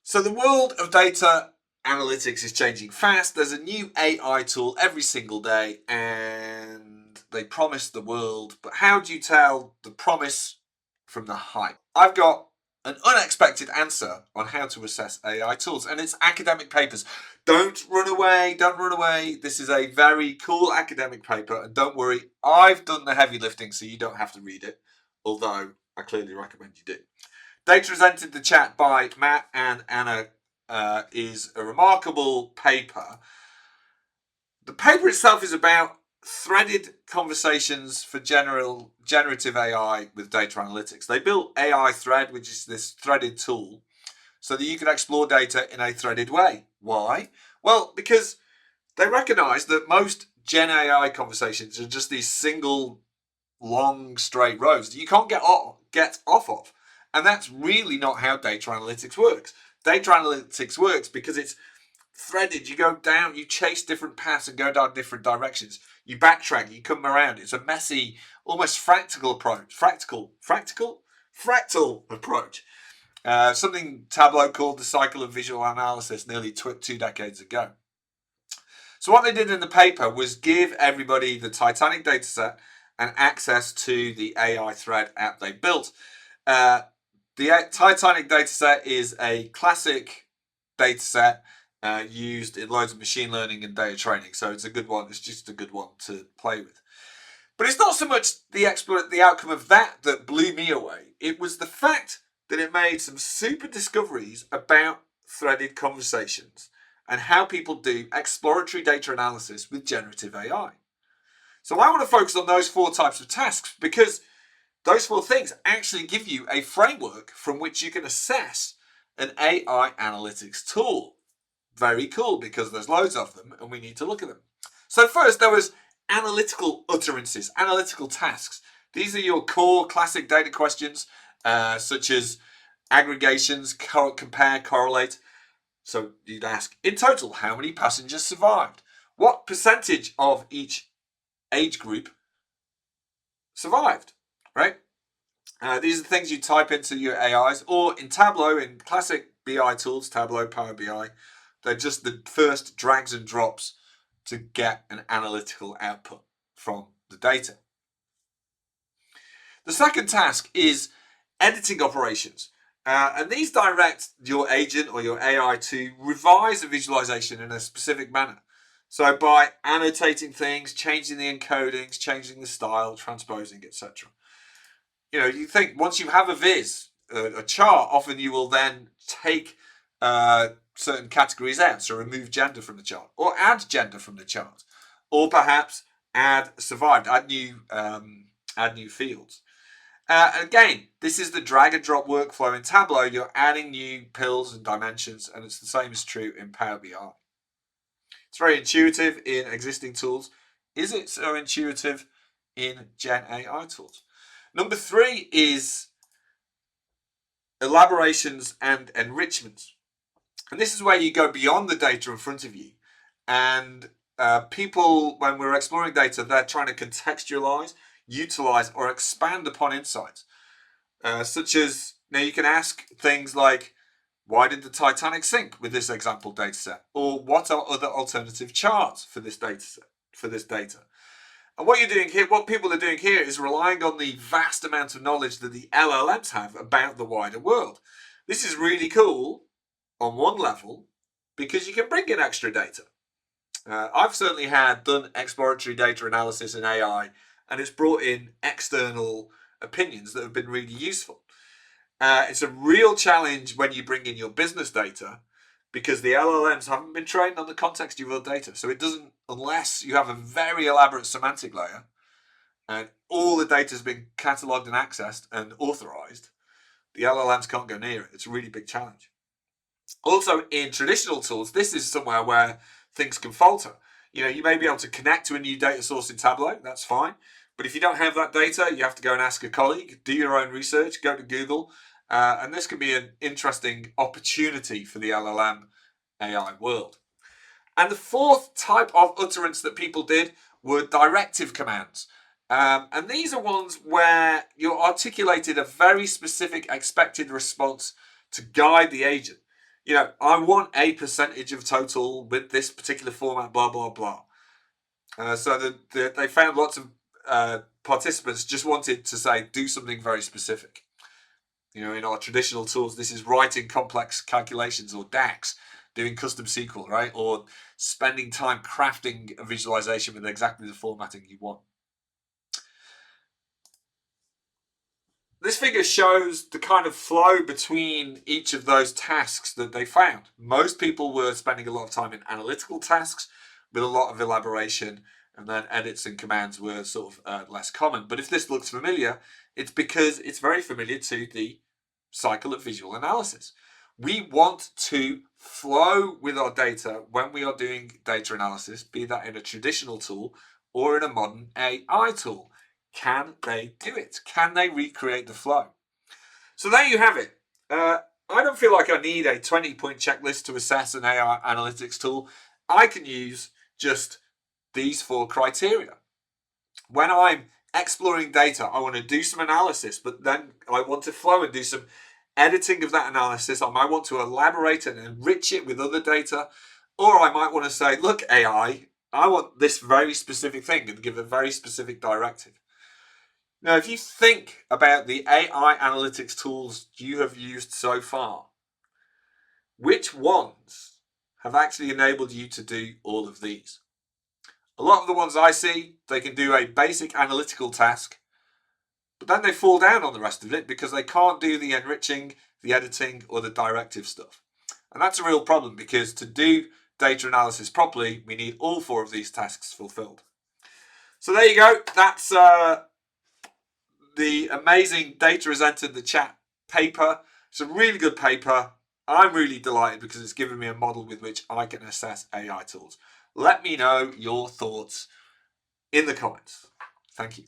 So the world of data analytics is changing fast. There's a new AI tool every single day, and they promise the world. But how do you tell the promise from the hype? I've got an unexpected answer on how to assess AI tools, and it's academic papers. Don't run away, don't run away. This is a very cool academic paper, and don't worry, I've done the heavy lifting, so you don't have to read it, although I clearly recommend you do. Data has entered the chat by Matt and Anna is a remarkable paper. The paper itself is about threaded conversations for generative AI with data analytics. They built AI Thread, which is this threaded tool, so that you can explore data in a threaded way. Why? Well, because they recognize that most Gen AI conversations are just these single long straight rows that you can't get off of. And that's really not how data analytics works. Data analytics works because it's threaded. You go down, you chase different paths and go down different directions. You backtrack, you come around. It's a messy, almost fractal approach. Fractal approach. Something Tableau called the cycle of visual analysis nearly 2 decades ago. So what they did in the paper was give everybody the Titanic dataset and access to the AI Thread app they built. The Titanic dataset is a classic dataset used in loads of machine learning and data training, so it's a good one. It's just a good one to play with. But it's not so much the outcome of that blew me away. It was the fact that it made some super discoveries about threaded conversations and how people do exploratory data analysis with generative AI. So I want to focus on those 4 types of tasks because those 4 things actually give you a framework from which you can assess an AI analytics tool. Very cool, because there's loads of them and we need to look at them. So first, there was analytical utterances, analytical tasks. These are your core classic data questions, such as aggregations, compare, correlate. So you'd ask, in total, how many passengers survived? What percentage of each age group survived, right? These are the things you type into your AIs, or in Tableau, in classic BI tools, Tableau, Power BI, they're just the first drags and drops to get an analytical output from the data. The second task is editing operations. And these direct your agent or your AI to revise a visualization in a specific manner. So by annotating things, changing the encodings, changing the style, transposing, etc. You think once you have a viz, a chart, often you will then take certain categories out, so remove gender from the chart, or add gender from the chart, or perhaps add survived, add new fields. Again, this is the drag and drop workflow in Tableau. You're adding new pills and dimensions, and it's the same is true in Power BI. It's very intuitive in existing tools. Is it so intuitive in Gen AI tools? Number 3 is elaborations and enrichments. And this is where you go beyond the data in front of you. And people, when we're exploring data, they're trying to contextualize, utilize, or expand upon insights. Such as, now you can ask things like, why did the Titanic sink with this example dataset? Or what are other alternative charts for this data? And what you're doing here, what people are doing here is relying on the vast amount of knowledge that the LLMs have about the wider world. This is really cool on one level because you can bring in extra data. I've certainly done exploratory data analysis in AI, and it's brought in external opinions that have been really useful. It's a real challenge when you bring in your business data because the LLMs haven't been trained on the context of your data. So it doesn't, unless you have a very elaborate semantic layer and all the data has been catalogued and accessed and authorized, the LLMs can't go near it. It's a really big challenge. Also, in traditional tools, this is somewhere where things can falter. You may be able to connect to a new data source in Tableau, that's fine. But if you don't have that data, you have to go and ask a colleague, do your own research, go to Google, and this can be an interesting opportunity for the LLM AI world. And the 4th type of utterance that people did were directive commands. And these are ones where you articulated a very specific expected response to guide the agent. I want a percentage of total with this particular format, blah, blah, blah. So they found lots of participants just wanted to say, do something very specific. In our traditional tools, this is writing complex calculations or DAX, doing custom SQL, right? Or spending time crafting a visualization with exactly the formatting you want. This figure shows the kind of flow between each of those tasks that they found. Most people were spending a lot of time in analytical tasks with a lot of elaboration, and then edits and commands were sort of less common. But if this looks familiar, it's because it's very familiar to the cycle of visual analysis. We want to flow with our data when we are doing data analysis, be that in a traditional tool or in a modern AI tool. Can they do it? Can they recreate the flow? So there you have it. I don't feel like I need a 20-point checklist to assess an AI analytics tool. I can use just these 4 criteria. When I'm exploring data, I want to do some analysis, but then I want to flow and do some editing of that analysis. I might want to elaborate and enrich it with other data, or I might want to say, look, AI, I want this very specific thing and give a very specific directive. Now, if you think about the AI analytics tools you have used so far, which ones have actually enabled you to do all of these? A lot of the ones I see, they can do a basic analytical task, but then they fall down on the rest of it because they can't do the enriching, the editing, or the directive stuff. And that's a real problem because to do data analysis properly, we need all 4 of these tasks fulfilled. So there you go. That's the amazing Data has entered the chat paper. It's a really good paper. I'm really delighted because it's given me a model with which I can assess AI tools. Let me know your thoughts in the comments. Thank you.